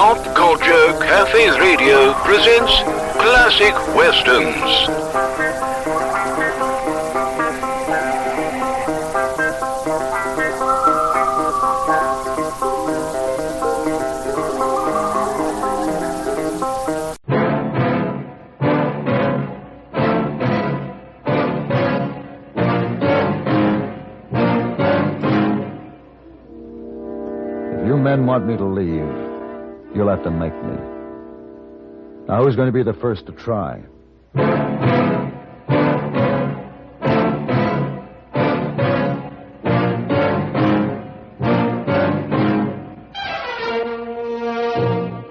Pop Culture Cafes Radio presents Classic Westerns. If you men want me to leave, you'll have to make me. Now, who's going to be the first to try?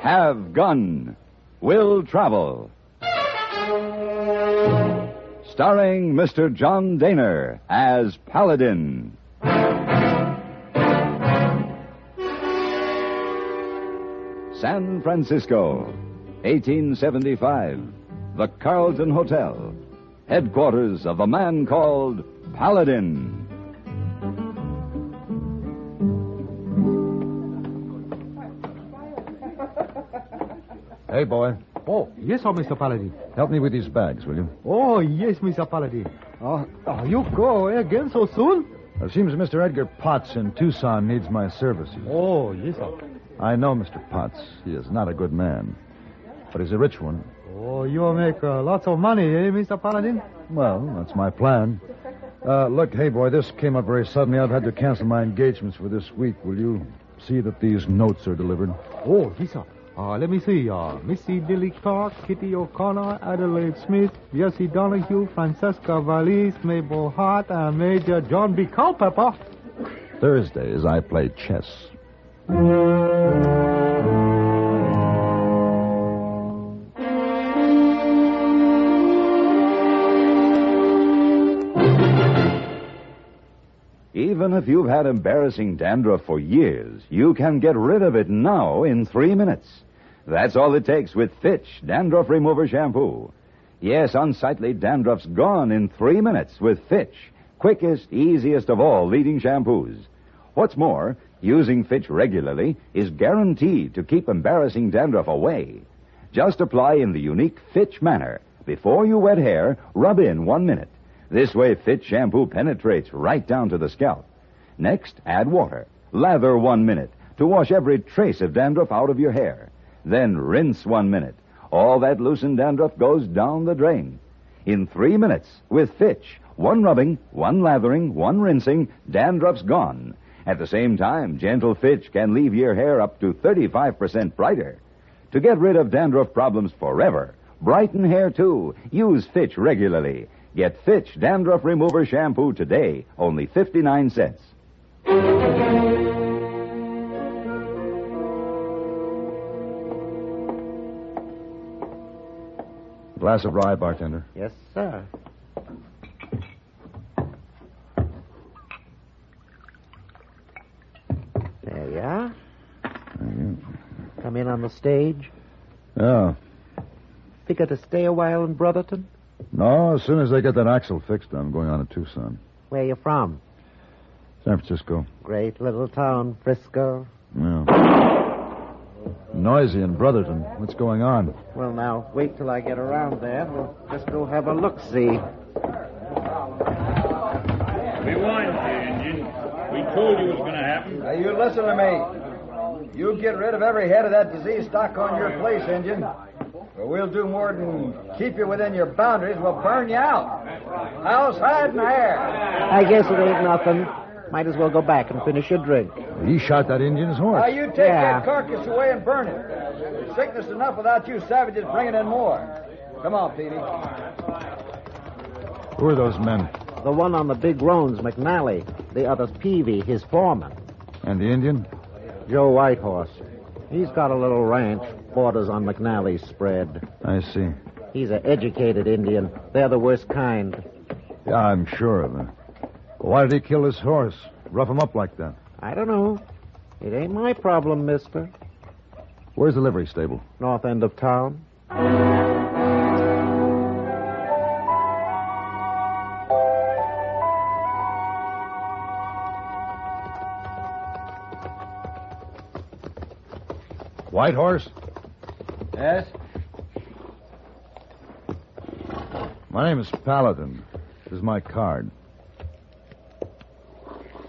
Have Gun, Will Travel. Starring Mr. John Daner as Paladin. San Francisco, 1875. The Carlton Hotel, headquarters of a man called Paladin. Hey, boy. Oh, yes, Mr. Paladin. Help me with these bags, will you? Oh, yes, Mr. Paladin. You go again so soon? It seems Mr. Edgar Potts in Tucson needs my services. Oh, yes, sir. I know Mr. Potts. He is not a good man, but he's a rich one. Oh, you make lots of money, eh, Mr. Paladin? Well, that's my plan. Look, hey, boy, this came up very suddenly. I've had to cancel my engagements for this week. Will you see that these notes are delivered? Oh, yes, sir. Let me see. Missy Dilly Clark, Kitty O'Connor, Adelaide Smith, Jesse Donahue, Francesca Valise, Mabel Hart, and Major John B. Culpepper. Thursdays, I play chess. Even if you've had embarrassing dandruff for years, you can get rid of it now in 3 minutes. That's all it takes with Fitch Dandruff Remover Shampoo. Yes, unsightly dandruff's gone in 3 minutes with Fitch, quickest, easiest of all leading shampoos. What's more, using Fitch regularly is guaranteed to keep embarrassing dandruff away. Just apply in the unique Fitch manner. Before you wet hair, rub in 1 minute. This way, Fitch shampoo penetrates right down to the scalp. Next, add water. Lather 1 minute to wash every trace of dandruff out of your hair. Then rinse 1 minute. All that loosened dandruff goes down the drain. In 3 minutes, with Fitch, 1 rubbing, 1 lathering, 1 rinsing, dandruff's gone. At the same time, gentle Fitch can leave your hair up to 35% brighter. To get rid of dandruff problems forever, brighten hair too. Use Fitch regularly. Get Fitch Dandruff Remover Shampoo today, only 59 cents. Glass of rye, bartender. Yes, sir. There you are. Come in on the stage. Yeah. Figure to stay a while in Brotherton? No, as soon as they get that axle fixed, I'm going on to Tucson. Where you from? San Francisco. Great little town, Frisco. Yeah. Noisy in Brotherton. What's going on? Well, now, wait till I get around there. We'll just go have a look-see. We warned you, Indian. We told you it was going to happen. Now, you listen to me. You get rid of every head of that disease stock on your place, Injun. Or we'll do more than keep you within your boundaries. We'll burn you out. House, hide, and hair. I guess it ain't nothing. Might as well go back and finish your drink. He shot that Indian's horse. Now, you take that carcass away and burn it. There's sickness enough without you savages bringing in more. Come on, Petey. Who are those men? The one on the big roan's McNally. The other's Peavy, his foreman. And the Indian? Joe Whitehorse. He's got a little ranch, borders on McNally's spread. I see. He's an educated Indian. They're the worst kind. Yeah, I'm sure of it. Why did he kill his horse? Rough him up like that? I don't know. It ain't my problem, mister. Where's the livery stable? North end of town. Whitehorse? Yes? My name is Paladin. This is my card.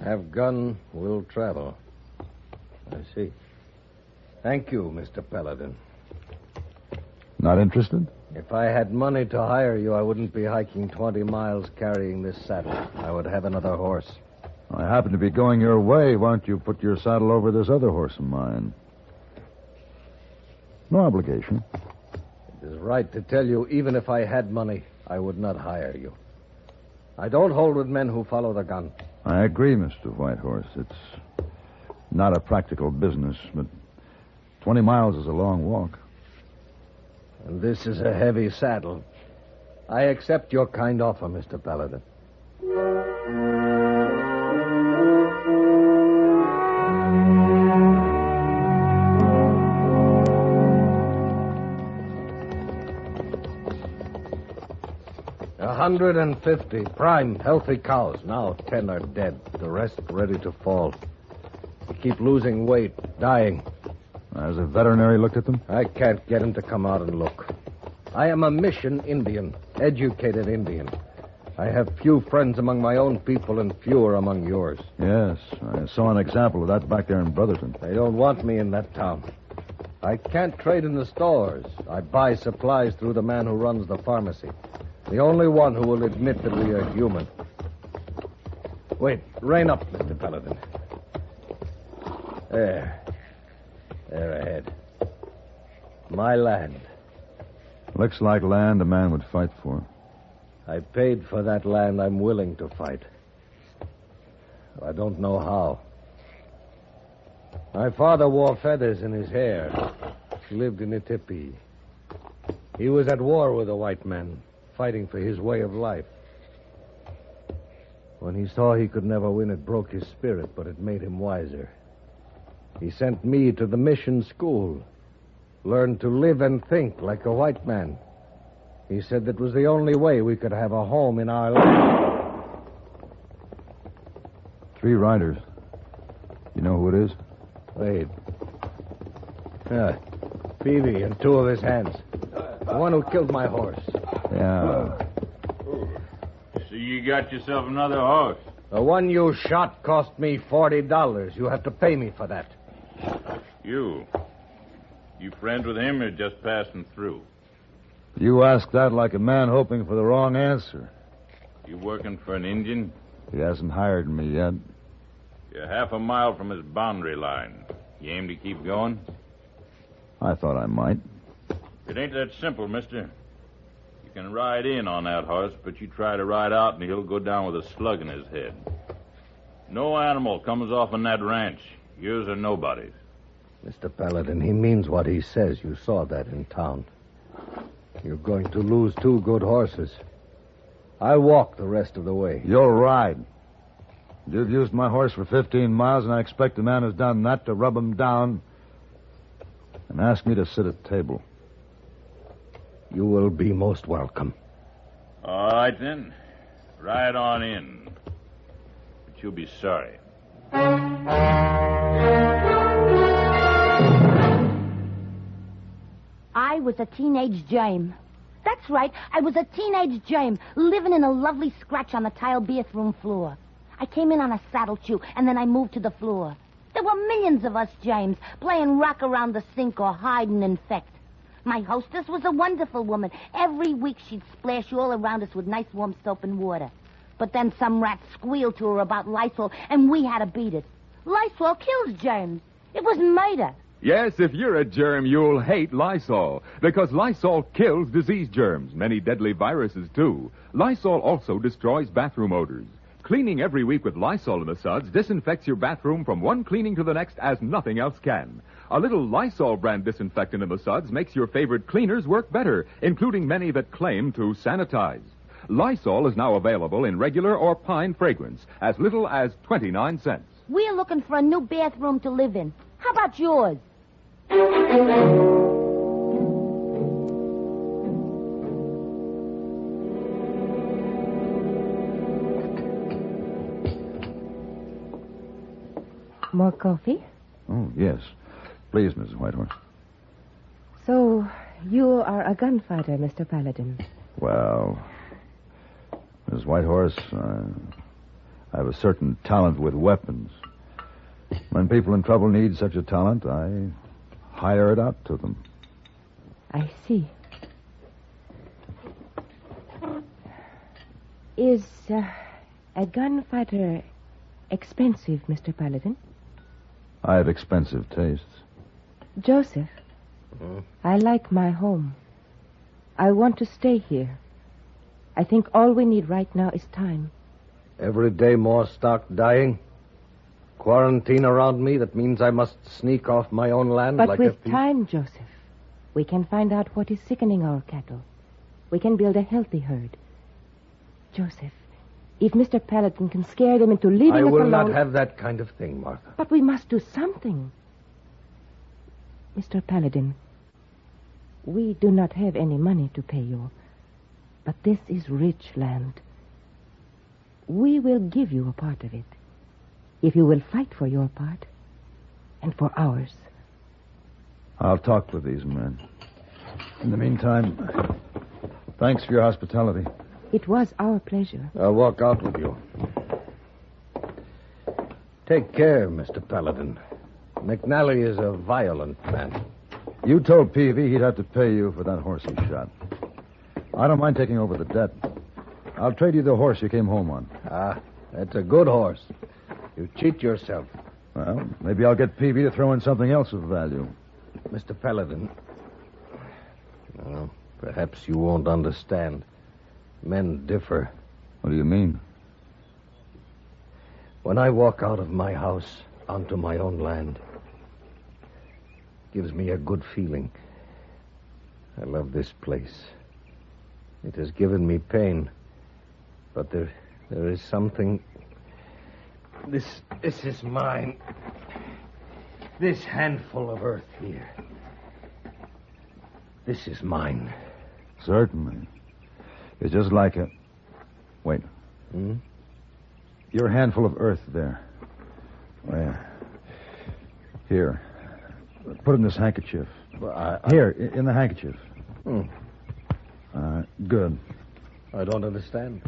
Have gun, will travel. I see. Thank you, Mr. Paladin. Not interested? If I had money to hire you, I wouldn't be hiking 20 miles carrying this saddle. I would have another horse. I happen to be going your way. Why don't you put your saddle over this other horse of mine? No obligation. It is right to tell you, even if I had money, I would not hire you. I don't hold with men who follow the gun. I agree, Mr. Whitehorse. It's not a practical business, but 20 miles is a long walk. And this is a heavy saddle. I accept your kind offer, Mr. Paladin. $150 prime, healthy cows. Now 10 are dead. The rest ready to fall. They keep losing weight, dying. Has a veterinary looked at them? I can't get him to come out and look. I am a mission Indian, educated Indian. I have few friends among my own people and fewer among yours. Yes, I saw an example of that back there in Brotherton. They don't want me in that town. I can't trade in the stores. I buy supplies through the man who runs the pharmacy. The only one who will admit that we are human. Wait, rein up, Mr. Paladin. There ahead. My land. Looks like land a man would fight for. I paid for that land. I'm willing to fight. I don't know how. My father wore feathers in his hair. Lived in a teepee. He was at war with the white men, fighting for his way of life. When he saw he could never win, it broke his spirit, but it made him wiser. He sent me to the mission school. Learned to live and think like a white man. He said that was the only way we could have a home in our land. 3 riders. You know who it is? Wait. Peavy and 2 of his hands. The one who killed my horse. Yeah. So you got yourself another horse? The one you shot cost me $40. You have to pay me for that. You friends with him or just passing through? You ask that like a man hoping for the wrong answer. You working for an Indian? He hasn't hired me yet. You're half a mile from his boundary line. You aim to keep going? I thought I might. It ain't that simple, mister. You can ride in on that horse, but you try to ride out and he'll go down with a slug in his head. No animal comes off on that ranch. Yours or nobody's. Mr. Paladin, he means what he says. You saw that in town. You're going to lose 2 good horses. I'll walk the rest of the way. You'll ride. You've used my horse for 15 miles, and I expect the man who's done that to rub him down and ask me to sit at table. You will be most welcome. All right, then. Ride on in. But you'll be sorry. I was a teenage germ. That's right, I was a teenage germ, living in a lovely scratch on the tile bathroom floor. I came in on a saddle chew, and then I moved to the floor. There were millions of us germs, playing rock around the sink or hide and infect. My hostess was a wonderful woman. Every week she'd splash all around us with nice warm soap and water. But then some rat squealed to her about Lysol, and we had to beat it. Lysol kills germs. It was murder. Yes, if you're a germ, you'll hate Lysol, because Lysol kills disease germs, many deadly viruses, too. Lysol also destroys bathroom odors. Cleaning every week with Lysol in the suds disinfects your bathroom from one cleaning to the next as nothing else can. A little Lysol brand disinfectant in the suds makes your favorite cleaners work better, including many that claim to sanitize. Lysol is now available in regular or pine fragrance, as little as 29 cents. We're looking for a new bathroom to live in. How about yours? More coffee? Oh, yes. Please, Mrs. Whitehorse. So, you are a gunfighter, Mr. Paladin. Well, Miss Whitehorse, I have a certain talent with weapons. When people in trouble need such a talent, I hire it out to them. I see. Is a gunfighter expensive, Mr. Paladin? I have expensive tastes. Joseph, I like my home. I want to stay here. I think all we need right now is time. Every day more stock dying. Quarantine around me, that means I must sneak off my own land But like with a... time, Joseph, we can find out what is sickening our cattle. We can build a healthy herd. Joseph, if Mr. Paladin can scare them into leaving us alone... I will not have that kind of thing, Martha. But we must do something. Mr. Paladin, we do not have any money to pay you, but this is rich land. We will give you a part of it, if you will fight for your part and for ours. I'll talk with these men. In the meantime, thanks for your hospitality. It was our pleasure. I'll walk out with you. Take care, Mr. Paladin. McNally is a violent man. You told Peavy he'd have to pay you for that horse he shot. I don't mind taking over the debt. I'll trade you the horse you came home on. Ah, that's a good horse. You cheat yourself. Well, maybe I'll get Peavy to throw in something else of value. Mr. Paladin, well, perhaps you won't understand. Men differ. What do you mean? When I walk out of my house onto my own land, it gives me a good feeling. I love this place. It has given me pain, but there is something. This is mine. This handful of earth here. This is mine. Certainly. It's just like a... Wait. Your handful of earth there. Where? Here. Put it in this handkerchief. Here, in the handkerchief. Good. I don't understand.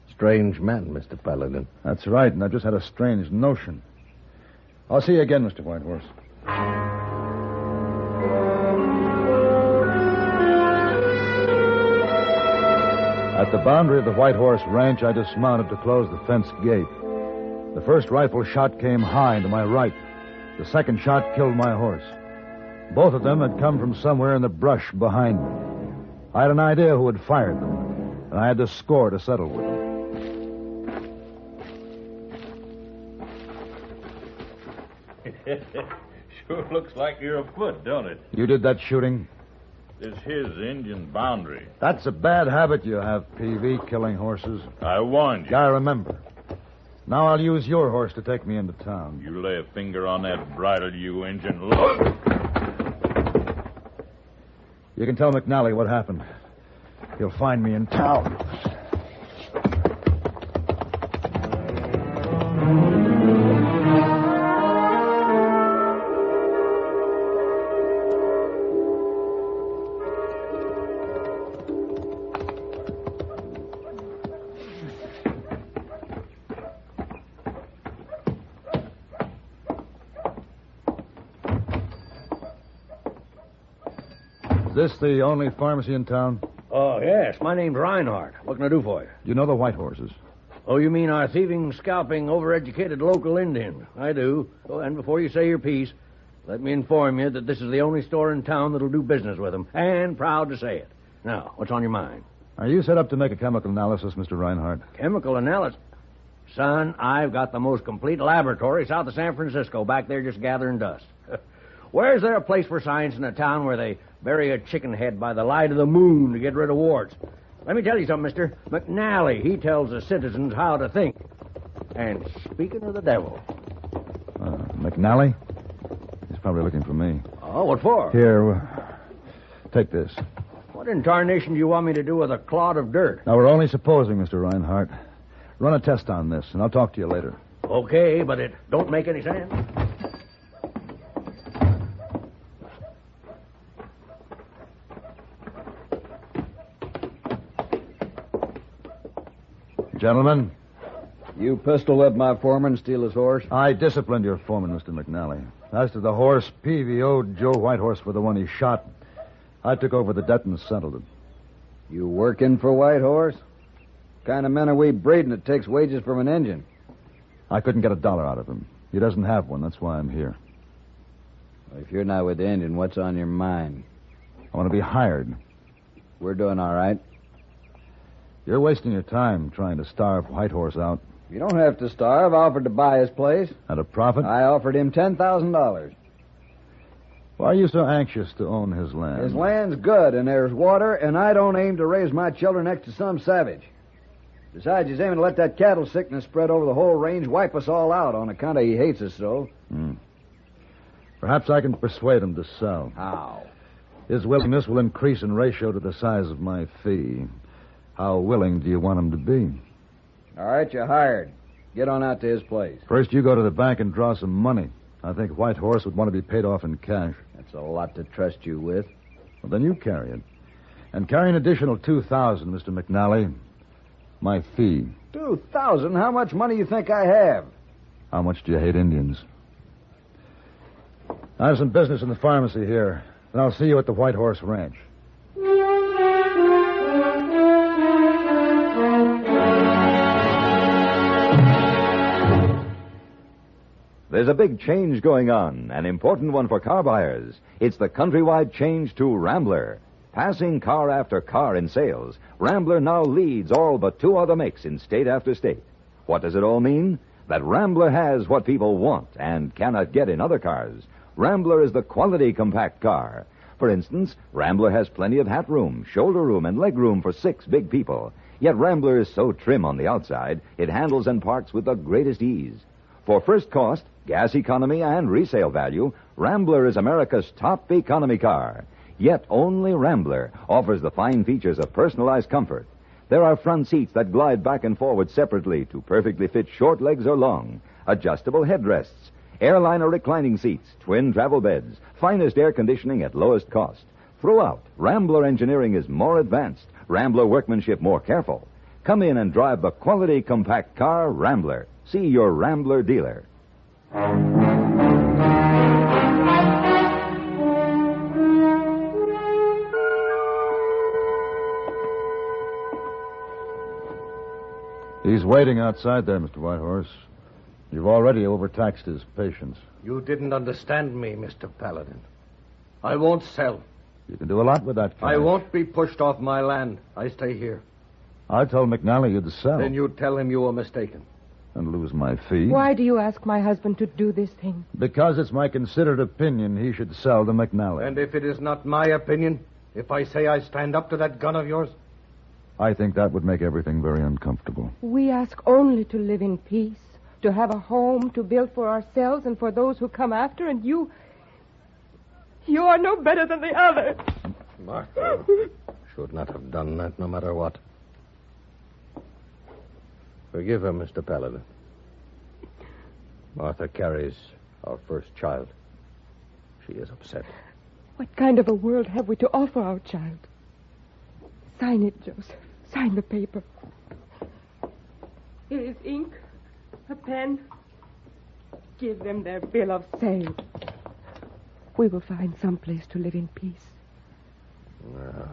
Strange man, Mr. Paladin. That's right, and I've just had a strange notion. I'll see you again, Mr. Whitehorse. At the boundary of the White Horse Ranch, I dismounted to close the fence gate. The first rifle shot came high to my right. The second shot killed my horse. Both of them had come from somewhere in the brush behind me. I had an idea who had fired them, and I had the score to settle with them. Sure looks like you're afoot, don't it? You did that shooting? This his Indian boundary. That's a bad habit you have, Peavy, killing horses. I warned you. I remember. Now I'll use your horse to take me into town. You lay a finger on that bridle, you Injun. Look! You can tell McNally what happened. He'll find me in town. Is this the only pharmacy in town? Oh, yes. My name's Reinhardt. What can I do for you? You know the White Horses? Oh, you mean our thieving, scalping, overeducated local Indian? I do. Oh, and before you say your piece, let me inform you that this is the only store in town that'll do business with them, and proud to say it. Now, what's on your mind? Are you set up to make a chemical analysis, Mr. Reinhardt? Chemical analysis? Son, I've got the most complete laboratory south of San Francisco, back there just gathering dust. Where's there a place for science in a town where they bury a chicken head by the light of the moon to get rid of warts? Let me tell you something, mister. McNally, he tells the citizens how to think. And speaking of the devil... McNally? He's probably looking for me. Oh, what for? Here, take this. What in tarnation do you want me to do with a clod of dirt? Now, we're only supposing, Mr. Reinhardt. Run a test on this, and I'll talk to you later. Okay, but it don't make any sense. Gentlemen, You pistol whipped my foreman, steal his horse? I disciplined your foreman, Mr. McNally. As to the horse, Peavy owed Joe Whitehorse for the one he shot. I took over the debt and settled it. You working for Whitehorse? What kind of men are we breeding that takes wages from an engine? I couldn't get $1 out of him. He doesn't have one. That's why I'm here. Well, if you're not with the engine, what's on your mind? I want to be hired. We're doing all right. You're wasting your time trying to starve Whitehorse out. You don't have to starve. I offered to buy his place. At a profit? I offered him $10,000. Why are you so anxious to own his land? His land's good, and there's water, and I don't aim to raise my children next to some savage. Besides, he's aiming to let that cattle sickness spread over the whole range, wipe us all out on account of he hates us so. Perhaps I can persuade him to sell. How? His willingness will increase in ratio to the size of my fee. How willing do you want him to be? All right, you're hired. Get on out to his place. First, you go to the bank and draw some money. I think Whitehorse would want to be paid off in cash. That's a lot to trust you with. Well, then you carry it. And carry an additional $2,000, Mr. McNally. My fee. $2,000? How much money you think I have? How much do you hate Indians? I have some business in the pharmacy here. Then I'll see you at the Whitehorse Ranch. There's a big change going on, an important one for car buyers. It's the countrywide change to Rambler. Passing car after car in sales, Rambler now leads all but 2 other makes in state after state. What does it all mean? That Rambler has what people want and cannot get in other cars. Rambler is the quality compact car. For instance, Rambler has plenty of hat room, shoulder room, and leg room for 6 big people. Yet Rambler is so trim on the outside, it handles and parks with the greatest ease. For first cost, gas economy, and resale value, Rambler is America's top economy car. Yet only Rambler offers the fine features of personalized comfort. There are front seats that glide back and forward separately to perfectly fit short legs or long, adjustable headrests, airliner reclining seats, twin travel beds, finest air conditioning at lowest cost. Throughout, Rambler engineering is more advanced, Rambler workmanship more careful. Come in and drive the quality compact car, Rambler. See your Rambler dealer. He's waiting outside there, Mr. Whitehorse. You've already overtaxed his patience. You didn't understand me, Mr. Paladin. I won't sell. You can do a lot with that cash. I won't be pushed off my land. I stay here. I told McNally you'd sell. Then you tell him you were mistaken. And lose my fee. Why do you ask my husband to do this thing? Because it's my considered opinion he should sell to McNally. And if it is not my opinion, if I say I stand up to that gun of yours? I think that would make everything very uncomfortable. We ask only to live in peace, to have a home to build for ourselves and for those who come after, and you are no better than the others. Martha, should not have done that, no matter what. Forgive her, Mr. Paladin. Martha carries our first child. She is upset. What kind of a world have we to offer our child? Sign it, Joseph. Sign the paper. Here is ink, a pen. Give them their bill of sale. We will find some place to live in peace. Yeah.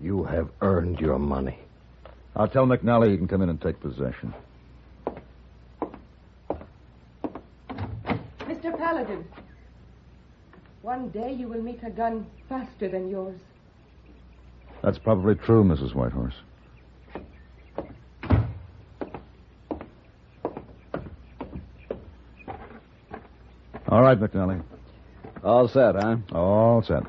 You have earned your money. I'll tell McNally he can come in and take possession. Mr. Paladin, one day you will meet a gun faster than yours. That's probably true, Mrs. Whitehorse. All right, McNally. All set, huh? All set.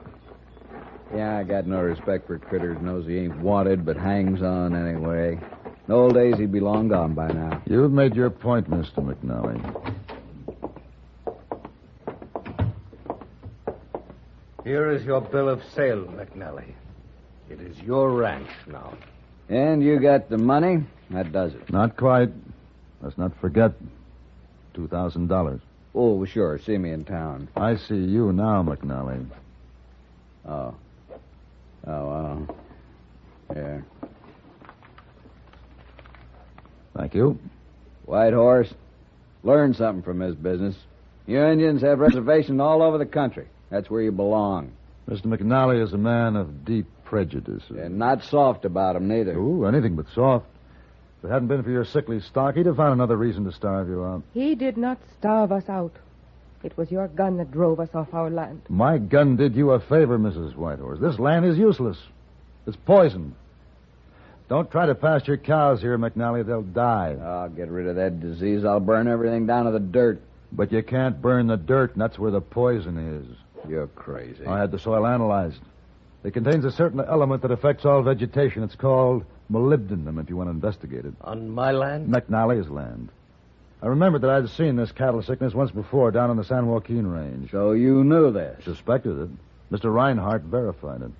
Yeah, I got no respect for critters. Knows he ain't wanted, but hangs on anyway. In the old days, he'd be long gone by now. You've made your point, Mr. McNally. Here is your bill of sale, McNally. It is your ranch now. And you got the money? That does it. Not quite. Let's not forget $2,000. Oh, sure. See me in town. I see you now, McNally. Oh. Yeah. Thank you. White Horse, learn something from this business. You Indians have reservations all over the country. That's where you belong. Mr. McNally is a man of deep prejudices. And not soft about them, neither. Ooh, anything but soft. If it hadn't been for your sickly stock, he'd have found another reason to starve you out. He did not starve us out. It was your gun that drove us off our land. My gun did you a favor, Mrs. Whitehorse. This land is useless. It's poison. Don't try to pasture cows here, McNally. They'll die. I'll get rid of that disease. I'll burn everything down to the dirt. But you can't burn the dirt, and that's where the poison is. You're crazy. I had the soil analyzed. It contains a certain element that affects all vegetation. It's called molybdenum, if you want to investigate it. On my land? McNally's land. I remembered that I'd seen this cattle sickness once before down on the San Joaquin Range. So you knew this? Suspected it. Mr. Reinhardt verified it.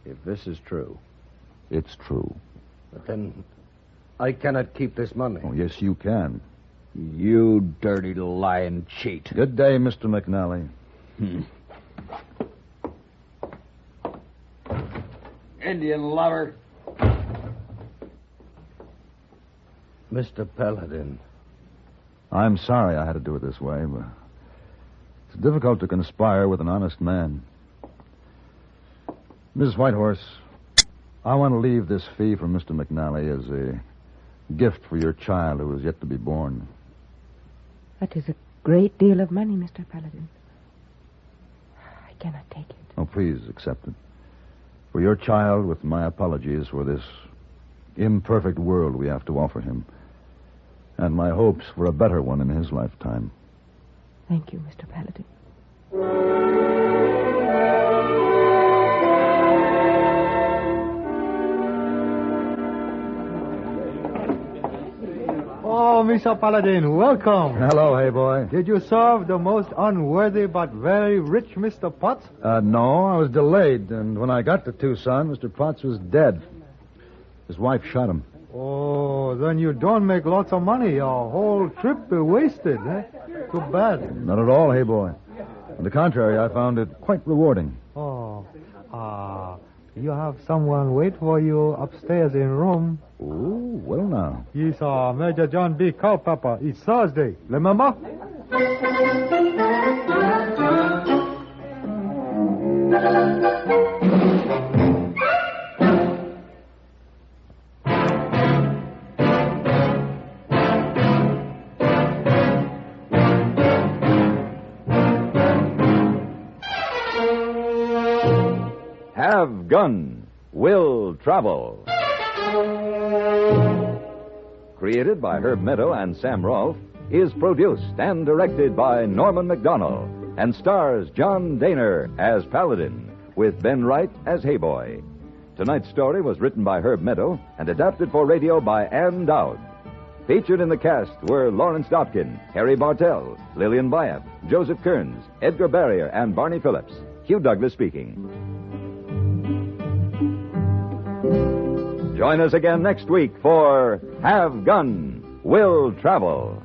If this is true. It's true. But then I cannot keep this money. Oh, yes, you can. You dirty lying cheat. Good day, Mr. McNally. Indian lover. Mr. Paladin. I'm sorry I had to do it this way, but it's difficult to conspire with an honest man. Mrs. Whitehorse, I want to leave this fee from Mr. McNally as a gift for your child who is yet to be born. That is a great deal of money, Mr. Paladin. I cannot take it. Oh, please accept it. For your child, with my apologies for this imperfect world we have to offer him, and my hopes for a better one in his lifetime. Thank you, Mr. Paladin. Oh, Mr. Paladin, welcome. Hello, hey boy. Did you serve the most unworthy but very rich Mr. Potts? No, I was delayed, and when I got to Tucson, Mr. Potts was dead. His wife shot him. Oh, then you don't make lots of money. Your whole trip be wasted, eh? Too bad. Not at all, hey boy. On the contrary, I found it quite rewarding. Oh, you have someone wait for you upstairs in room. Oh, well now. Yes, Major John B. Culpepper. It's Thursday, remember? Have Gun, Will Travel. Created by Herb Meadow and Sam Rolfe, is produced and directed by Norman McDonnell, and stars John Daner as Paladin, with Ben Wright as Hayboy. Tonight's story was written by Herb Meadow and adapted for radio by Ann Dowd. Featured in the cast were Lawrence Dotkin, Harry Bartell, Lillian Bayef, Joseph Kearns, Edgar Barrier, and Barney Phillips. Hugh Douglas speaking. Join us again next week for Have Gun, Will Travel.